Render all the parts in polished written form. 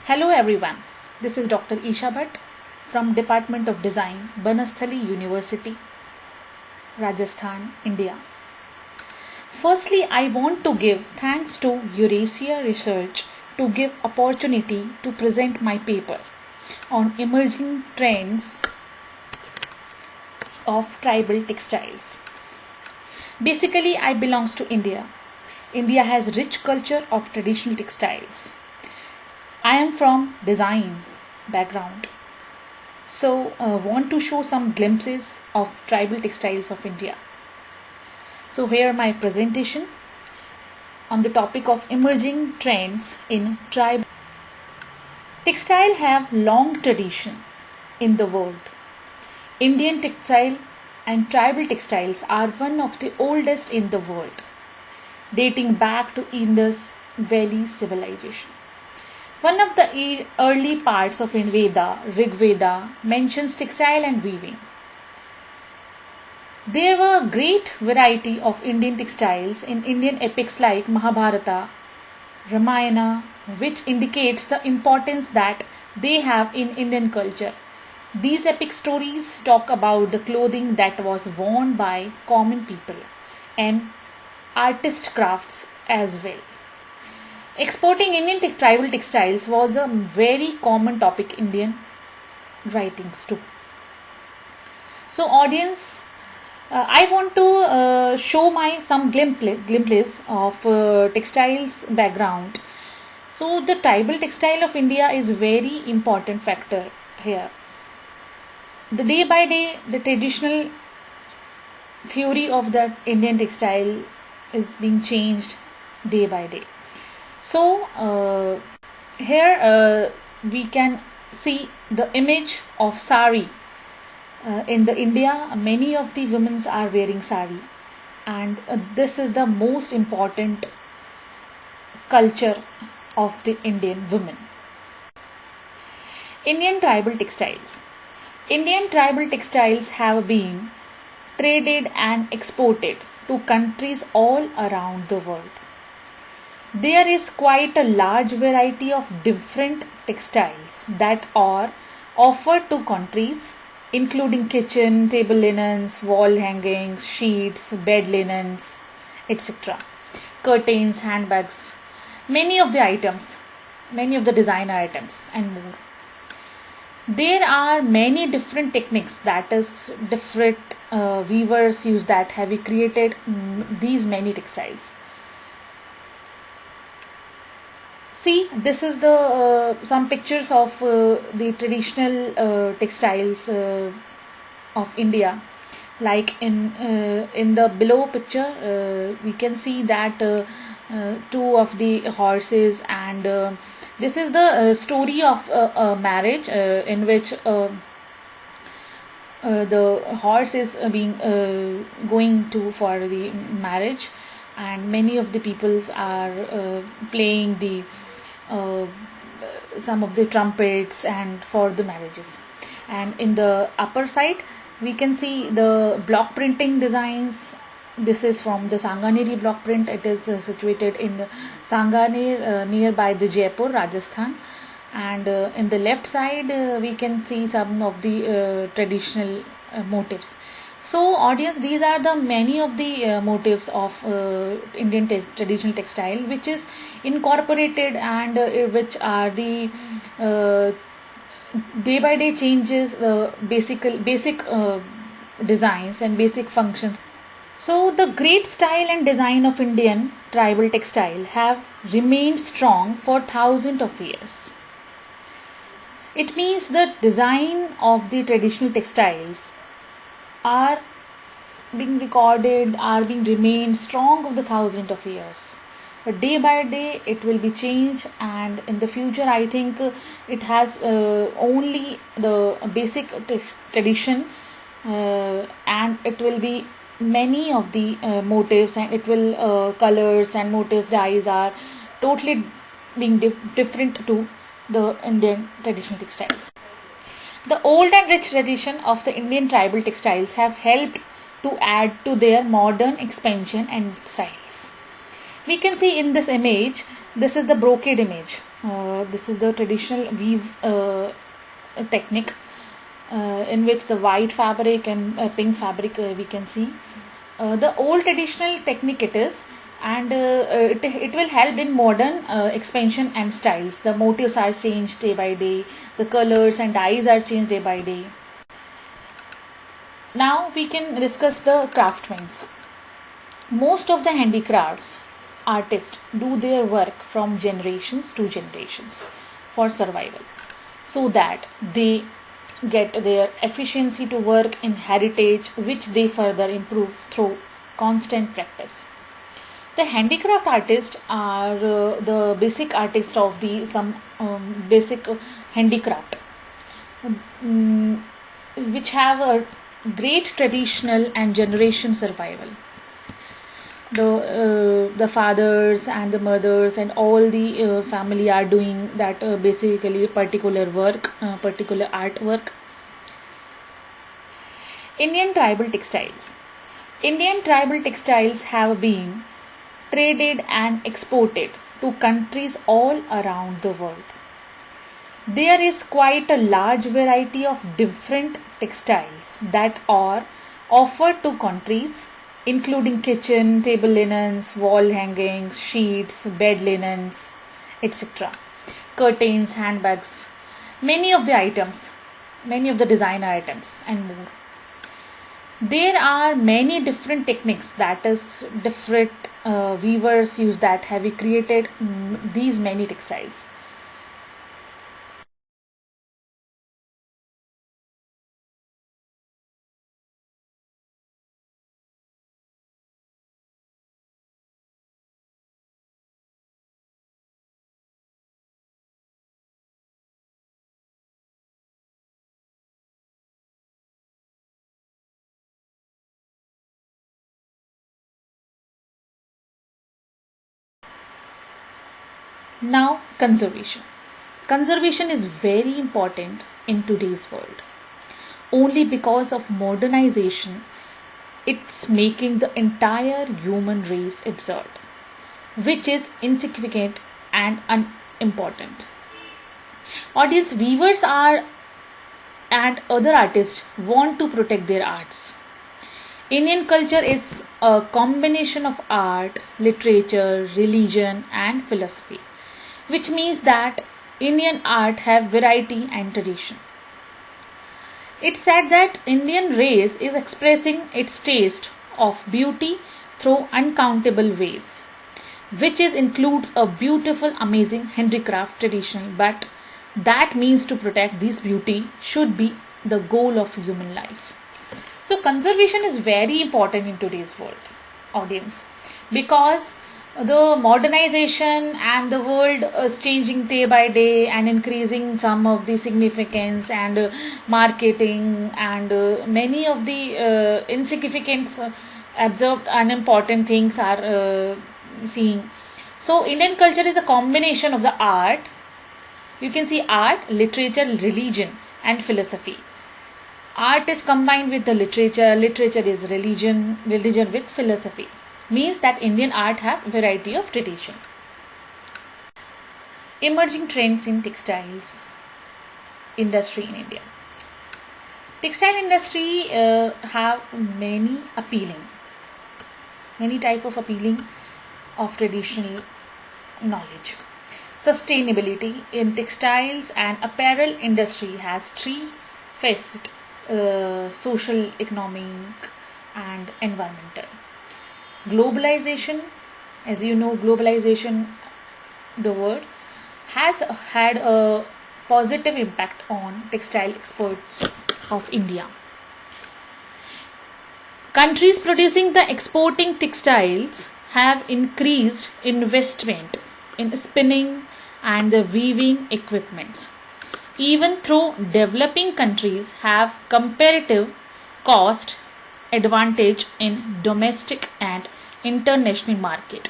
Hello everyone, this is Dr. Isha Bhatt from Department of Design, Banasthali University, Rajasthan, India. Firstly, I want to give thanks to Eurasia Research to give opportunity to present my paper on emerging trends of tribal textiles. Basically, I belongs to India. India has rich culture of traditional textiles. I am from design background, so want to show some glimpses of tribal textiles of India. So here my presentation on the topic of emerging trends in tribal textile have long tradition in the world. Indian textile and tribal textiles are one of the oldest in the world, dating back to Indus Valley civilization. One of the early parts of Veda, Rig Veda, mentions textile and weaving. There were a great variety of Indian textiles in Indian epics like Mahabharata, Ramayana, which indicates the importance that they have in Indian culture. These epic stories talk about the clothing that was worn by common people and artist crafts as well. Exporting Indian tribal textiles was a very common topic in Indian writings too. So audience, I want to show my some glimpses of textiles background. So the tribal textile of India is very important factor here. The day by day, the traditional theory of the Indian textile is being changed day by day. So here we can see the image of sari. In the India, many of the women are wearing sari, and this is the most important culture of the Indian women. Indian tribal textiles. Indian tribal textiles have been traded and exported to countries all around the world. There is quite a large variety of different textiles that are offered to countries, including kitchen, table linens, wall hangings, sheets, bed linens, etc. Curtains, handbags, many of the designer items, and more. There are many different techniques that is different weavers use that have created these many textiles. See, this is the some pictures of the traditional textiles of India. Like in the below picture, we can see that two of the horses, and this is the story of a marriage in which the horse is being going to for the marriage, and many of the peoples are playing the some of the trumpets and for the marriages. And in the upper side we can see the block printing designs. This is from the Sanganeri block print. It is situated in Sanganer nearby the Jaipur, Rajasthan. And in the left side we can see some of the traditional motifs. So audience, these are the many of the motifs of Indian traditional textile which is incorporated, and which are the day by day changes, basic designs and basic functions. So the great style and design of Indian tribal textile have remained strong for thousands of years. It means the design of the traditional textiles are being recorded, are being remained strong of the thousands of years. But day by day it will be changed, and in the future I think it has only the basic tradition, and it will be many of the motifs, and it will colors and motifs, dyes are totally being different to the Indian traditional textiles. The old and rich tradition of the Indian tribal textiles have helped to add to their modern expansion and styles. We can see in this image, this is the brocade image. This is the traditional weave technique, in which the white fabric and pink fabric we can see. The old traditional technique it is, and it will help in modern expansion and styles. The motifs are changed day by day, the colors and dyes are changed day by day. Now we can discuss the craftsmen. Most of the handicrafts artists do their work from generations to generations for survival, so that they get their efficiency to work in heritage, which they further improve through constant practice. The handicraft artists are the basic artists of the some basic handicraft, mm, which have a great traditional and generation survival. The fathers and the mothers and all the family are doing that basically particular work, particular artwork. Indian tribal textiles. Indian tribal textiles have been traded and exported to countries all around the world. There is quite a large variety of different textiles that are offered to countries, including kitchen, table linens, wall hangings, sheets, bed linens, etc., curtains, handbags, many of the items, many of the designer items, and more. There are many different techniques, that is, different weavers use that have created these many textiles. Now, conservation. Conservation is very important in today's world. Only because of modernization, it's making the entire human race absurd, which is insignificant and unimportant. Audience weavers are and other artists want to protect their arts. Indian culture is a combination of art, literature, religion, and philosophy, which means that Indian art have variety and tradition. It's said that Indian race is expressing its taste of beauty through uncountable ways, which is includes a beautiful, amazing handicraft tradition. But that means to protect this beauty should be the goal of human life. So conservation is very important in today's world, audience, because the modernization and the world is changing day by day and increasing some of the significance and marketing and many of the insignificant observed unimportant things are seeing. So Indian culture is a combination of the art, you can see art, literature, religion, and philosophy. Art is combined with the literature, literature is religion, religion with philosophy. Means that Indian art have variety of tradition. Emerging trends in textiles industry in India. Textile industry have many type of appealing of traditional knowledge. Sustainability in textiles and apparel industry has three facets: social, economic, and environmental. Globalization, as you know, globalization, the word, has had a positive impact on textile exports of India. Countries producing the exporting textiles have increased investment in spinning and the weaving equipments. Even though developing countries have comparative cost advantage in domestic and international market,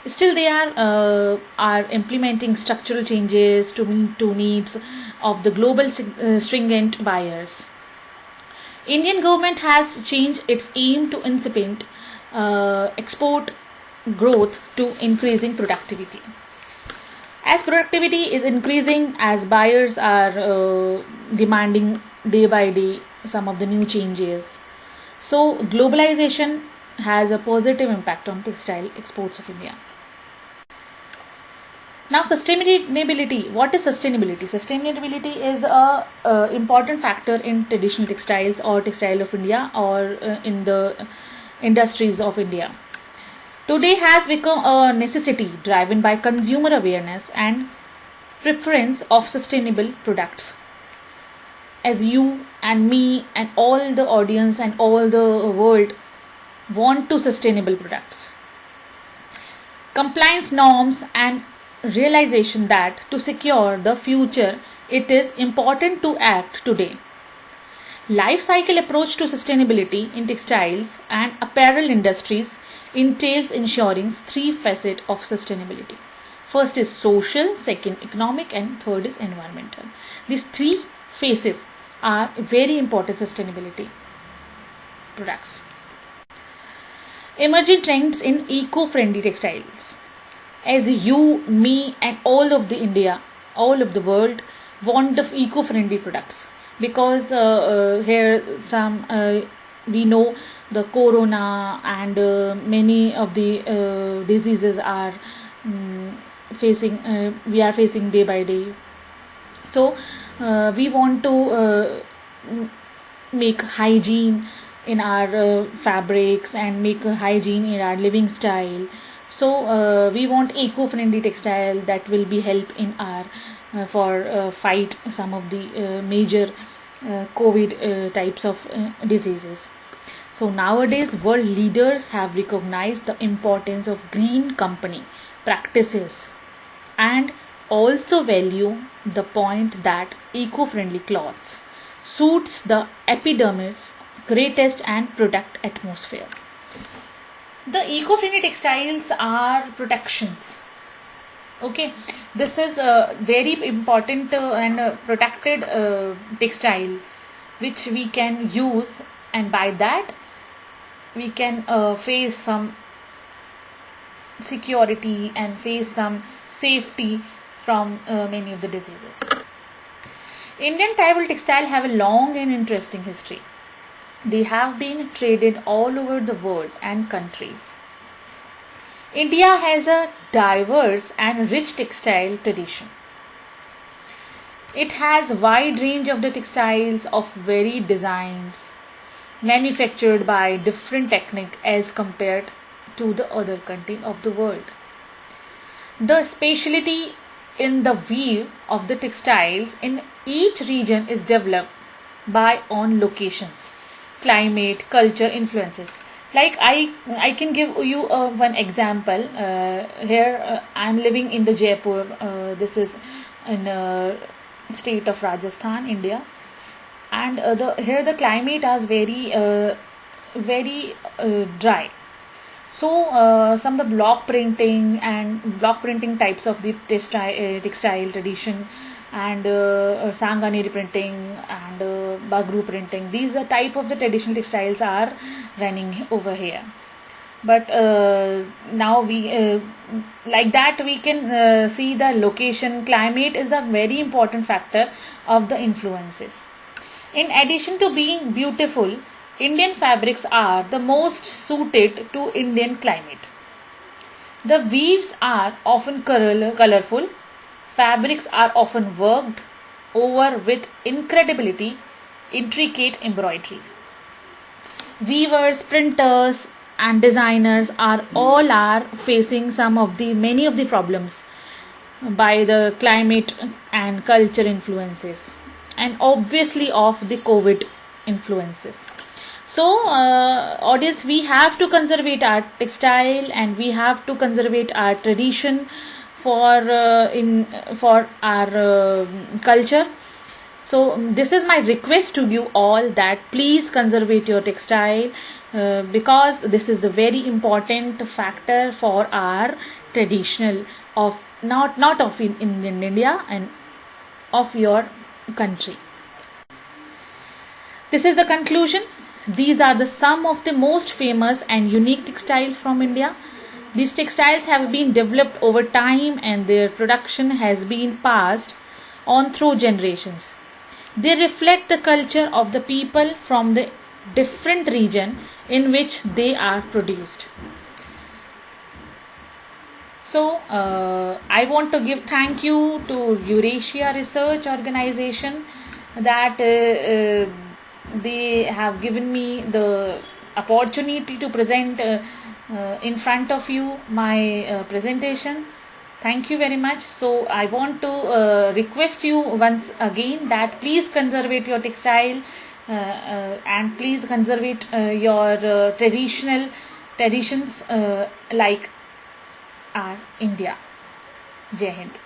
still they are implementing structural changes to meet to needs of the global stringent buyers. Indian government has changed its aim to incipient export growth to increasing productivity. As productivity is increasing, as buyers are demanding day by day some of the new changes, so globalization has a positive impact on textile exports of India. Now, sustainability. What is sustainability? Sustainability is a important factor in traditional textiles or textile of India, or in the industries of India. Today has become a necessity driven by consumer awareness and preference of sustainable products. As you and me and all the audience and all the world want to sustainable products, compliance norms, and realization that to secure the future it is important to act today. Life cycle approach to sustainability in textiles and apparel industries entails ensuring three facets of sustainability. First is social, second economic, and third is environmental. These three phases are very important sustainability products. Emerging trends in eco-friendly textiles. As you, me, and all of the India, all of the world want the eco-friendly products, because here some we know the corona and many of the diseases are facing we are facing day by day. So we want to make hygiene in our fabrics and make a hygiene in our living style. So we want eco-friendly textile that will be help in our for fight some of the major COVID types of diseases. So nowadays world leaders have recognized the importance of green company practices and also value the point that eco-friendly cloths suits the epidermis greatest and protect atmosphere. The eco-friendly textiles are protections. Okay, this is a very important and protected textile which we can use, and by that we can face some security and face some safety from many of the diseases. Indian tribal textile have a long and interesting history. They have been traded all over the world and countries. India has a diverse and rich textile tradition. It has a wide range of the textiles of varied designs manufactured by different technique as compared to the other country of the world. The specialty in the weave of the textiles in each region is developed by on locations, climate, culture influences. Like I can give you one example. Here I am living in the Jaipur. This is in state of Rajasthan, India, and here the climate is very dry. So some of the block printing types of the textile tradition, and Sanganeri printing and Bagru printing. These are type of the traditional textiles are running over here. But now we like that we can see the location, climate is a very important factor of the influences. In addition to being beautiful, Indian fabrics are the most suited to Indian climate. The weaves are often colorful. Fabrics are often worked over with incredibly intricate embroidery. Weavers, printers, and designers are facing many of the problems by the climate and culture influences, and obviously of the COVID influences. So audience, we have to conserve our textile and we have to conserve our tradition for our culture. So this is my request to you all, that please conserve your textile, because this is the very important factor for our traditional of not of in India and of your country. This is the conclusion. These are the some of the most famous and unique textiles from India. These textiles have been developed over time and their production has been passed on through generations. They reflect the culture of the people from the different region in which they are produced. So, I want to give thank you to Eurasia Research Organization that they have given me the opportunity to present in front of you my presentation. Thank you very much. So I want to request you once again that please conserve your textile and please conserve your traditions like our India. Jai Hind.